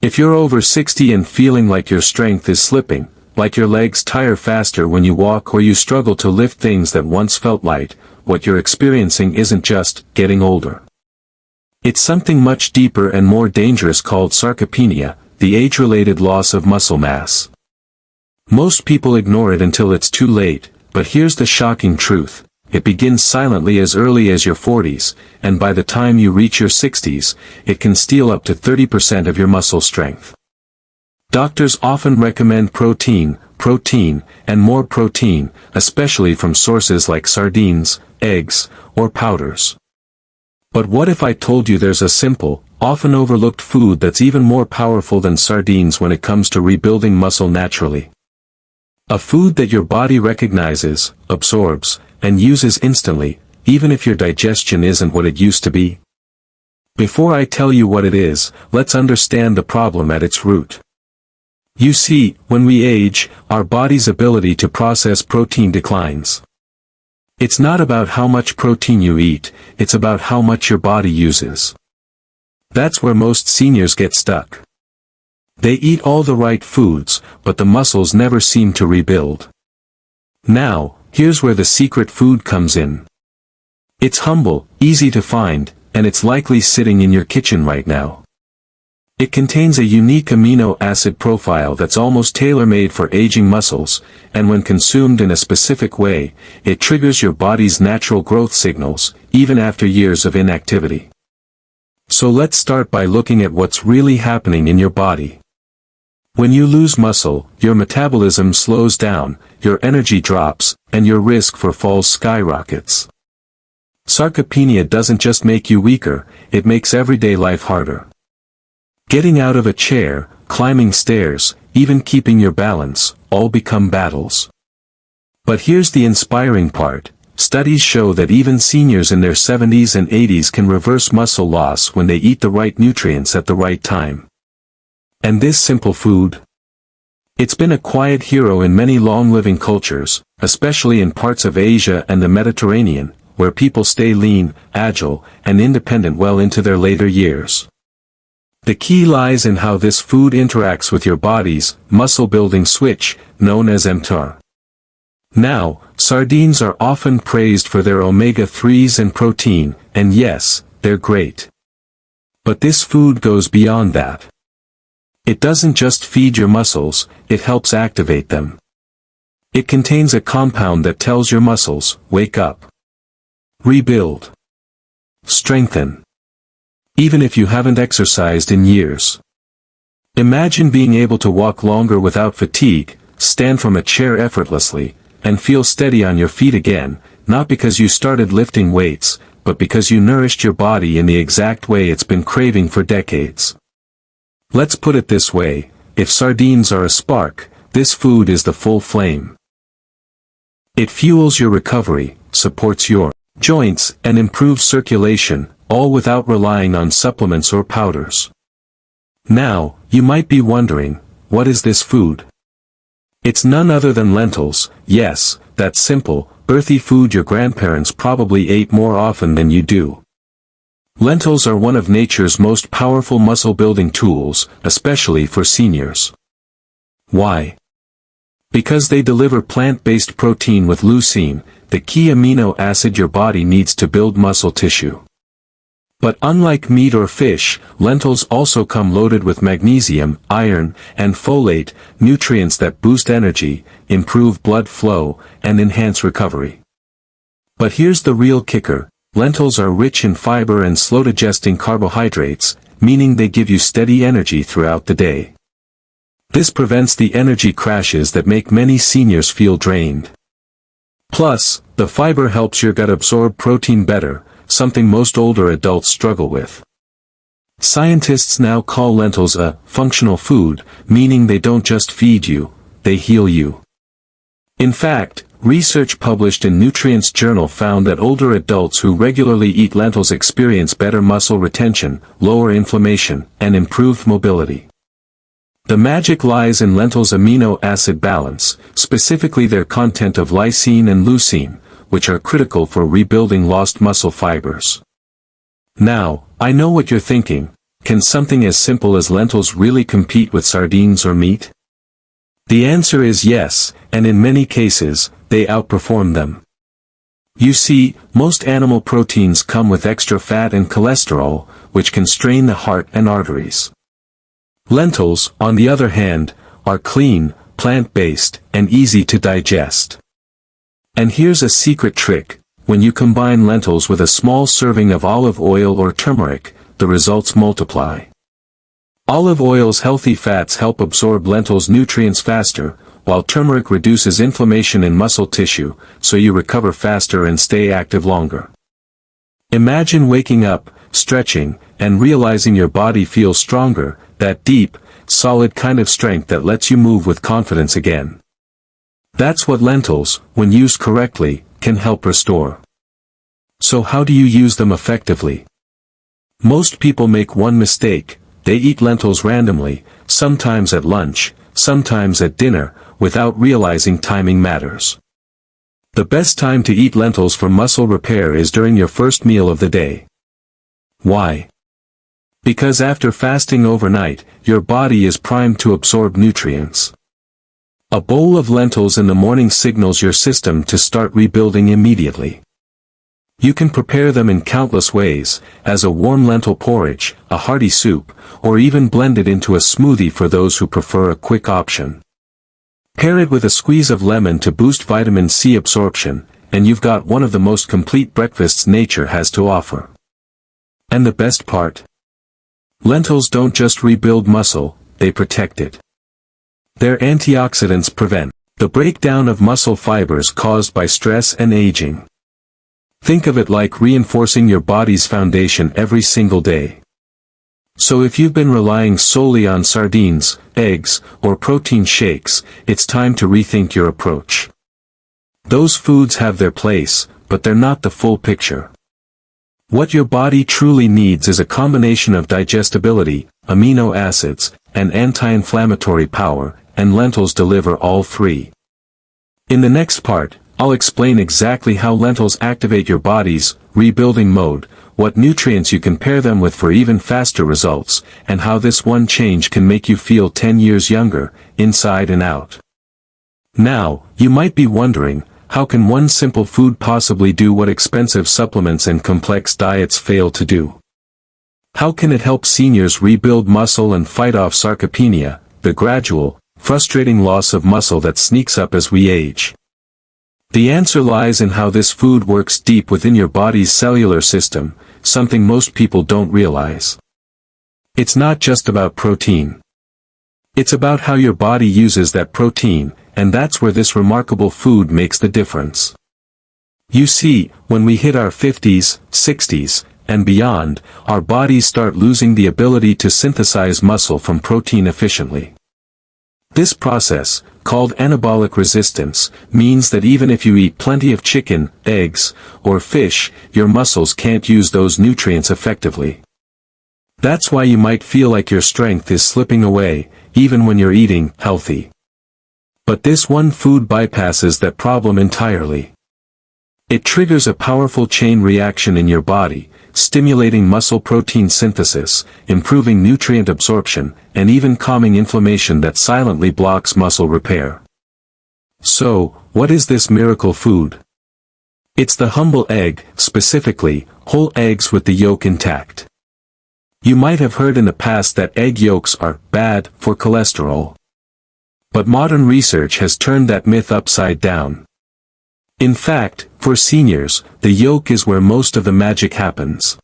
If you're over 60 and feeling like your strength is slipping, like your legs tire faster when you walk or you struggle to lift things that once felt light, what you're experiencing isn't just getting older. It's something much deeper and more dangerous called sarcopenia, the age-related loss of muscle mass. Most people ignore it until it's too late, but here's the shocking truth. It begins silently as early as your 40s, and by the time you reach your 60s, it can steal up to 30% of your muscle strength. Doctors often recommend protein, and more protein, especially from sources like sardines, eggs, or powders. But what if I told you there's a simple, often overlooked food that's even more powerful than sardines when it comes to rebuilding muscle naturally? A food that your body recognizes, absorbs, and uses instantly, even if your digestion isn't what it used to be. Before I tell you what it is, let's understand the problem at its root. You see, when we age, our body's ability to process protein declines. It's not about how much protein you eat, it's about how much your body uses. That's where most seniors get stuck. They eat all the right foods, but the muscles never seem to rebuild. Now, here's where the secret food comes in. It's humble, easy to find, and it's likely sitting in your kitchen right now. It contains a unique amino acid profile that's almost tailor-made for aging muscles, and when consumed in a specific way, it triggers your body's natural growth signals, even after years of inactivity. So let's start by looking at what's really happening in your body. When you lose muscle, your metabolism slows down, your energy drops, and your risk for falls skyrockets. Sarcopenia doesn't just make you weaker, it makes everyday life harder. Getting out of a chair, climbing stairs, even keeping your balance, all become battles. But here's the inspiring part. Studies show that even seniors in their 70s and 80s can reverse muscle loss when they eat the right nutrients at the right time. And this simple food? It's been a quiet hero in many long-living cultures, especially in parts of Asia and the Mediterranean, where people stay lean, agile, and independent well into their later years. The key lies in how this food interacts with your body's muscle-building switch, known as mTOR. Now, sardines are often praised for their omega-3s and protein, and yes, they're great. But this food goes beyond that. It doesn't just feed your muscles, it helps activate them. It contains a compound that tells your muscles, wake up. Rebuild. Strengthen. Even if you haven't exercised in years. Imagine being able to walk longer without fatigue, stand from a chair effortlessly, and feel steady on your feet again, not because you started lifting weights, but because you nourished your body in the exact way it's been craving for decades. Let's put it this way, if sardines are a spark, this food is the full flame. It fuels your recovery, supports your joints, and improves circulation, all without relying on supplements or powders. Now, you might be wondering, what is this food? It's none other than lentils. Yes, that simple, earthy food your grandparents probably ate more often than you do. Lentils are one of nature's most powerful muscle-building tools, especially for seniors. Why? Because they deliver plant-based protein with leucine, the key amino acid your body needs to build muscle tissue. But unlike meat or fish, lentils also come loaded with magnesium, iron, and folate, nutrients that boost energy, improve blood flow, and enhance recovery. But here's the real kicker. Lentils are rich in fiber and slow-digesting carbohydrates, meaning they give you steady energy throughout the day. This prevents the energy crashes that make many seniors feel drained. Plus, the fiber helps your gut absorb protein better, something most older adults struggle with. Scientists now call lentils a functional food, meaning they don't just feed you, they heal you. In fact, research published in Nutrients Journal found that older adults who regularly eat lentils experience better muscle retention, lower inflammation, and improved mobility. The magic lies in lentils' amino acid balance, specifically their content of lysine and leucine, which are critical for rebuilding lost muscle fibers. Now, I know what you're thinking. can something as simple as lentils really compete with sardines or meat? The answer is yes, and in many cases, they outperform them. You see, most animal proteins come with extra fat and cholesterol, which can strain the heart and arteries. Lentils, on the other hand, are clean, plant-based, and easy to digest. And here's a secret trick: when you combine lentils with a small serving of olive oil or turmeric, the results multiply. Olive oil's healthy fats help absorb lentils' nutrients faster, while turmeric reduces inflammation in muscle tissue, so you recover faster and stay active longer. Imagine waking up, stretching, and realizing your body feels stronger, that deep, solid kind of strength that lets you move with confidence again. That's what lentils, when used correctly, can help restore. So how do you use them effectively? Most people make one mistake: they eat lentils randomly, sometimes at lunch, sometimes at dinner, without realizing timing matters. The best time to eat lentils for muscle repair is during your first meal of the day. Why? Because after fasting overnight, your body is primed to absorb nutrients. A bowl of lentils in the morning signals your system to start rebuilding immediately. You can prepare them in countless ways, as a warm lentil porridge, a hearty soup, or even blend it into a smoothie for those who prefer a quick option. Pair it with a squeeze of lemon to boost vitamin C absorption, and you've got one of the most complete breakfasts nature has to offer. And the best part? Lentils don't just rebuild muscle, they protect it. Their antioxidants prevent the breakdown of muscle fibers caused by stress and aging. Think of it like reinforcing your body's foundation every single day. So if you've been relying solely on sardines, eggs, or protein shakes, it's time to rethink your approach. Those foods have their place, but they're not the full picture. What your body truly needs is a combination of digestibility, amino acids, and anti-inflammatory power, and lentils deliver all three. In the next part, I'll explain exactly how lentils activate your body's rebuilding mode, what nutrients you can pair them with for even faster results, and how this one change can make you feel 10 years younger, inside and out. Now, you might be wondering, how can one simple food possibly do what expensive supplements and complex diets fail to do? How can it help seniors rebuild muscle and fight off sarcopenia, the gradual, frustrating loss of muscle that sneaks up as we age? The answer lies in how this food works deep within your body's cellular system, something most people don't realize. It's not just about protein. It's about how your body uses that protein, and that's where this remarkable food makes the difference. You see, when we hit our 50s, 60s, and beyond, our bodies start losing the ability to synthesize muscle from protein efficiently. This process, called anabolic resistance, means that even if you eat plenty of chicken, eggs, or fish, your muscles can't use those nutrients effectively. That's why you might feel like your strength is slipping away, even when you're eating healthy. But this one food bypasses that problem entirely. It triggers a powerful chain reaction in your body, stimulating muscle protein synthesis, improving nutrient absorption, and even calming inflammation that silently blocks muscle repair. So, what is this miracle food? It's the humble egg, specifically, whole eggs with the yolk intact. You might have heard in the past that egg yolks are bad for cholesterol. But modern research has turned that myth upside down. In fact, for seniors, the yolk is where most of the magic happens.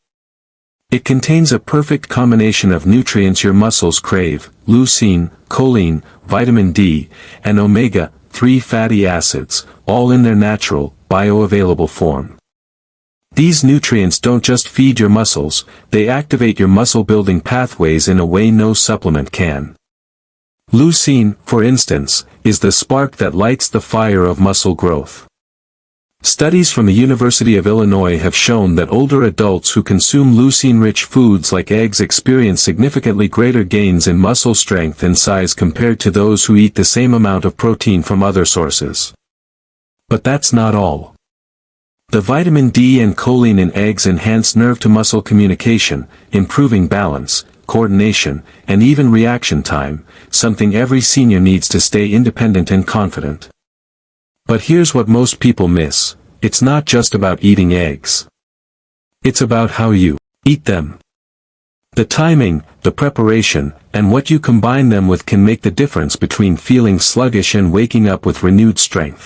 It contains a perfect combination of nutrients your muscles crave: leucine, choline, vitamin D, and omega-3 fatty acids, all in their natural, bioavailable form. These nutrients don't just feed your muscles, they activate your muscle-building pathways in a way no supplement can. Leucine, for instance, is the spark that lights the fire of muscle growth. Studies from the University of Illinois have shown that older adults who consume leucine-rich foods like eggs experience significantly greater gains in muscle strength and size compared to those who eat the same amount of protein from other sources. But that's not all. The vitamin D and choline in eggs enhance nerve-to-muscle communication, improving balance, coordination, and even reaction time, something every senior needs to stay independent and confident. But here's what most people miss: it's not just about eating eggs. It's about how you eat them. The timing, the preparation, and what you combine them with can make the difference between feeling sluggish and waking up with renewed strength.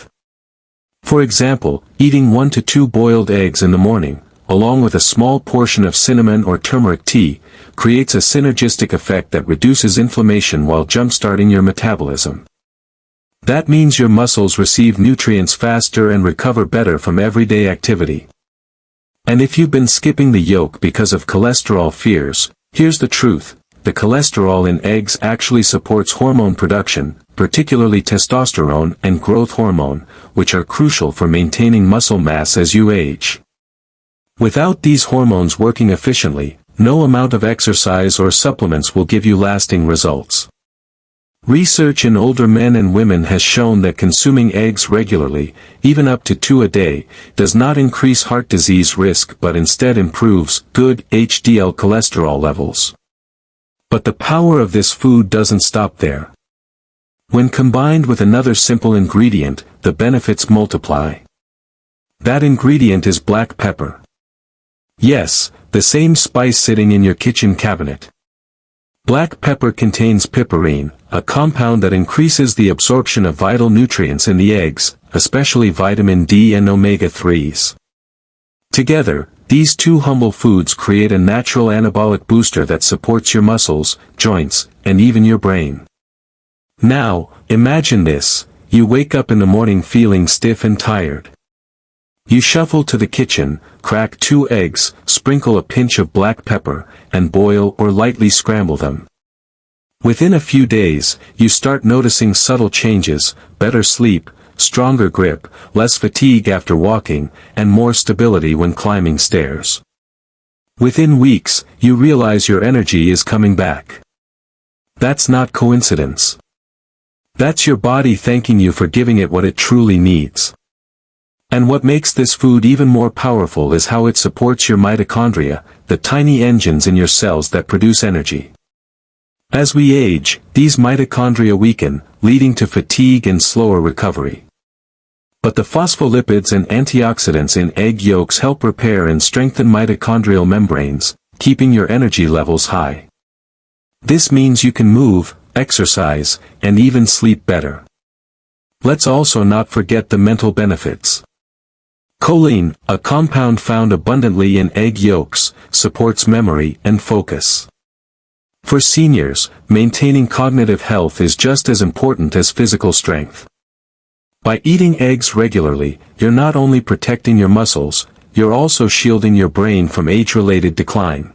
For example, eating 1 to 2 boiled eggs in the morning, along with a small portion of cinnamon or turmeric tea, creates a synergistic effect that reduces inflammation while jump-starting your metabolism. That means your muscles receive nutrients faster and recover better from everyday activity. And if you've been skipping the yolk because of cholesterol fears, here's the truth: the cholesterol in eggs actually supports hormone production, particularly testosterone and growth hormone, which are crucial for maintaining muscle mass as you age. Without these hormones working efficiently, no amount of exercise or supplements will give you lasting results. Research in older men and women has shown that consuming eggs regularly, even up to 2 a day, does not increase heart disease risk but instead improves good HDL cholesterol levels. But the power of this food doesn't stop there. When combined with another simple ingredient, the benefits multiply. That ingredient is black pepper. Yes, the same spice sitting in your kitchen cabinet. Black pepper contains piperine, a compound that increases the absorption of vital nutrients in the eggs, especially vitamin D and omega-3s. Together, these two humble foods create a natural anabolic booster that supports your muscles, joints, and even your brain. Now, imagine this: you wake up in the morning feeling stiff and tired. You shuffle to the kitchen, crack 2 eggs, sprinkle a pinch of black pepper, and boil or lightly scramble them. Within a few days, you start noticing subtle changes: better sleep, stronger grip, less fatigue after walking, and more stability when climbing stairs. Within weeks, you realize your energy is coming back. That's not coincidence. That's your body thanking you for giving it what it truly needs. And what makes this food even more powerful is how it supports your mitochondria, the tiny engines in your cells that produce energy. As we age, these mitochondria weaken, leading to fatigue and slower recovery. But the phospholipids and antioxidants in egg yolks help repair and strengthen mitochondrial membranes, keeping your energy levels high. This means you can move, exercise, and even sleep better. Let's also not forget the mental benefits. Choline, a compound found abundantly in egg yolks, supports memory and focus. For seniors, maintaining cognitive health is just as important as physical strength. By eating eggs regularly, you're not only protecting your muscles, you're also shielding your brain from age-related decline.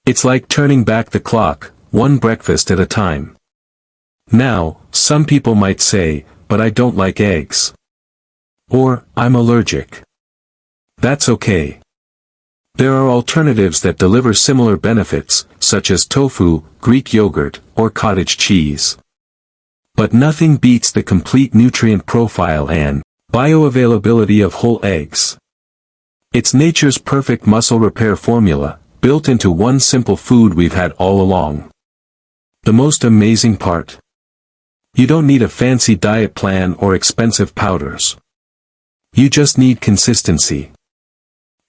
It's like turning back the clock, one breakfast at a time. Now, some people might say, "But I don't like eggs." Or, "I'm allergic." That's okay. There are alternatives that deliver similar benefits, such as tofu, Greek yogurt, or cottage cheese. But nothing beats the complete nutrient profile and bioavailability of whole eggs. It's nature's perfect muscle repair formula, built into one simple food we've had all along. The most amazing part: you don't need a fancy diet plan or expensive powders. You just need consistency.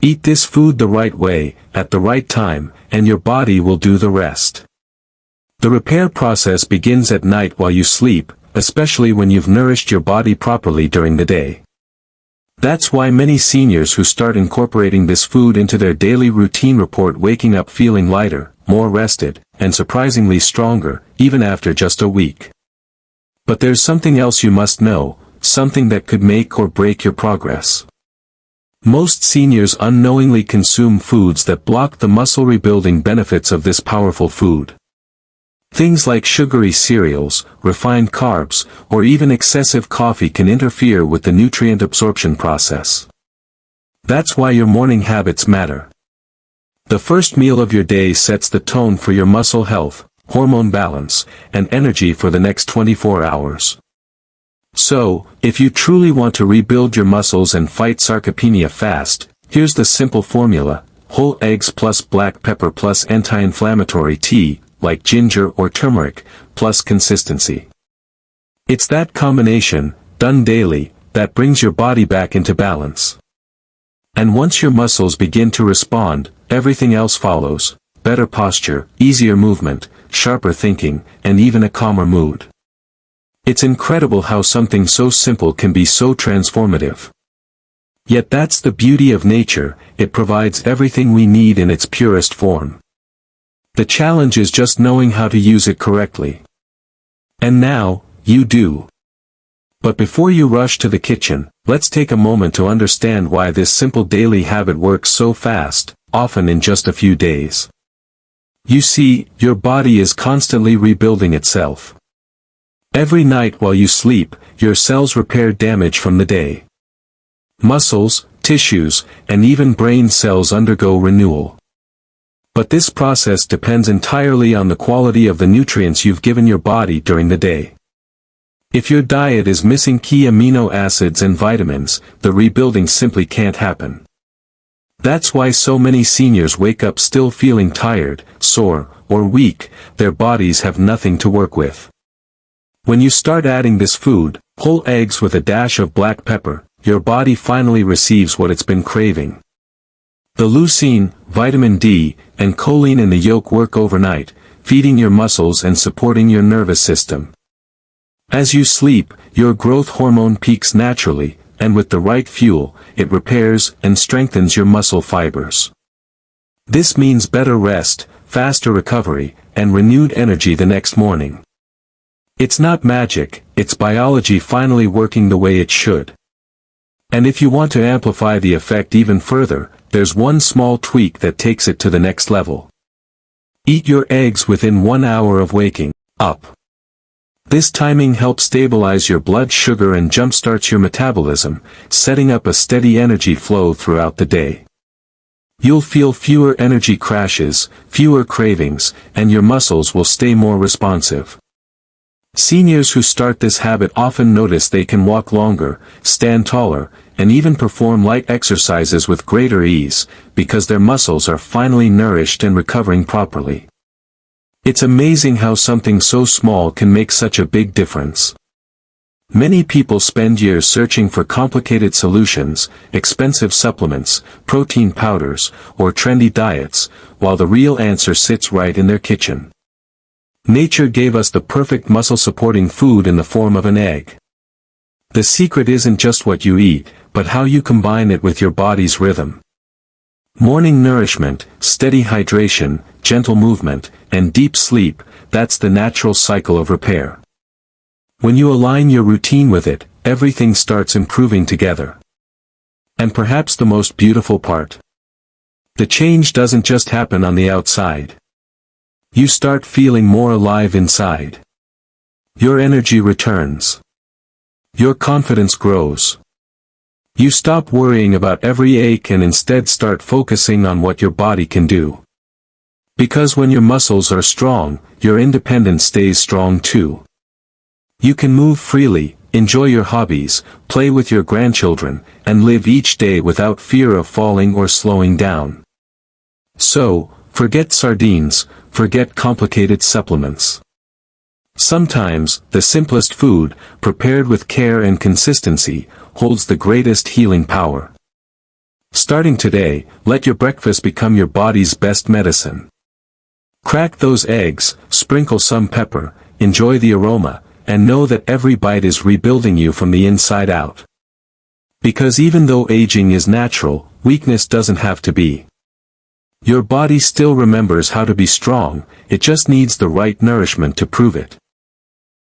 Eat this food the right way, at the right time, and your body will do the rest. The repair process begins at night while you sleep, especially when you've nourished your body properly during the day. That's why many seniors who start incorporating this food into their daily routine report waking up feeling lighter, more rested, and surprisingly stronger, even after just a week. But there's something else you must know, something that could make or break your progress. Most seniors unknowingly consume foods that block the muscle rebuilding benefits of this powerful food. Things like sugary cereals, refined carbs, or even excessive coffee can interfere with the nutrient absorption process. That's why your morning habits matter. The first meal of your day sets the tone for your muscle health, hormone balance, and energy for the next 24 hours. So, if you truly want to rebuild your muscles and fight sarcopenia fast, here's the simple formula: whole eggs plus black pepper plus anti-inflammatory tea, like ginger or turmeric, plus consistency. It's that combination, done daily, that brings your body back into balance. And once your muscles begin to respond, everything else follows: better posture, easier movement, sharper thinking, and even a calmer mood. It's incredible how something so simple can be so transformative. Yet that's the beauty of nature, it provides everything we need in its purest form. The challenge is just knowing how to use it correctly. And now, you do. But before you rush to the kitchen, let's take a moment to understand why this simple daily habit works so fast, often in just a few days. You see, your body is constantly rebuilding itself. Every night while you sleep, your cells repair damage from the day. Muscles, tissues, and even brain cells undergo renewal. But this process depends entirely on the quality of the nutrients you've given your body during the day. If your diet is missing key amino acids and vitamins, the rebuilding simply can't happen. That's why so many seniors wake up still feeling tired, sore, or weak. Their bodies have nothing to work with. When you start adding this food, whole eggs with a dash of black pepper, your body finally receives what it's been craving. The leucine, vitamin D, and choline in the yolk work overnight, feeding your muscles and supporting your nervous system. As you sleep, your growth hormone peaks naturally, and with the right fuel, it repairs and strengthens your muscle fibers. This means better rest, faster recovery, and renewed energy the next morning. It's not magic, it's biology finally working the way it should. And if you want to amplify the effect even further, there's one small tweak that takes it to the next level. Eat your eggs within 1 hour of waking up. This timing helps stabilize your blood sugar and jumpstarts your metabolism, setting up a steady energy flow throughout the day. You'll feel fewer energy crashes, fewer cravings, and your muscles will stay more responsive. Seniors who start this habit often notice they can walk longer, stand taller, and even perform light exercises with greater ease, because their muscles are finally nourished and recovering properly. It's amazing how something so small can make such a big difference. Many people spend years searching for complicated solutions, expensive supplements, protein powders, or trendy diets, while the real answer sits right in their kitchen. Nature gave us the perfect muscle-supporting food in the form of an egg. The secret isn't just what you eat, but how you combine it with your body's rhythm. Morning nourishment, steady hydration, gentle movement, and deep sleep, that's the natural cycle of repair. When you align your routine with it, everything starts improving together. And perhaps the most beautiful part. The change doesn't just happen on the outside. You start feeling more alive inside. Your energy returns. Your confidence grows. You stop worrying about every ache and instead start focusing on what your body can do. Because when your muscles are strong, your independence stays strong too. You can move freely, enjoy your hobbies, play with your grandchildren, and live each day without fear of falling or slowing down. So, forget sardines, forget complicated supplements. Sometimes, the simplest food, prepared with care and consistency, holds the greatest healing power. Starting today, let your breakfast become your body's best medicine. Crack those eggs, sprinkle some pepper, enjoy the aroma, and know that every bite is rebuilding you from the inside out. Because even though aging is natural, weakness doesn't have to be. Your body still remembers how to be strong, it just needs the right nourishment to prove it.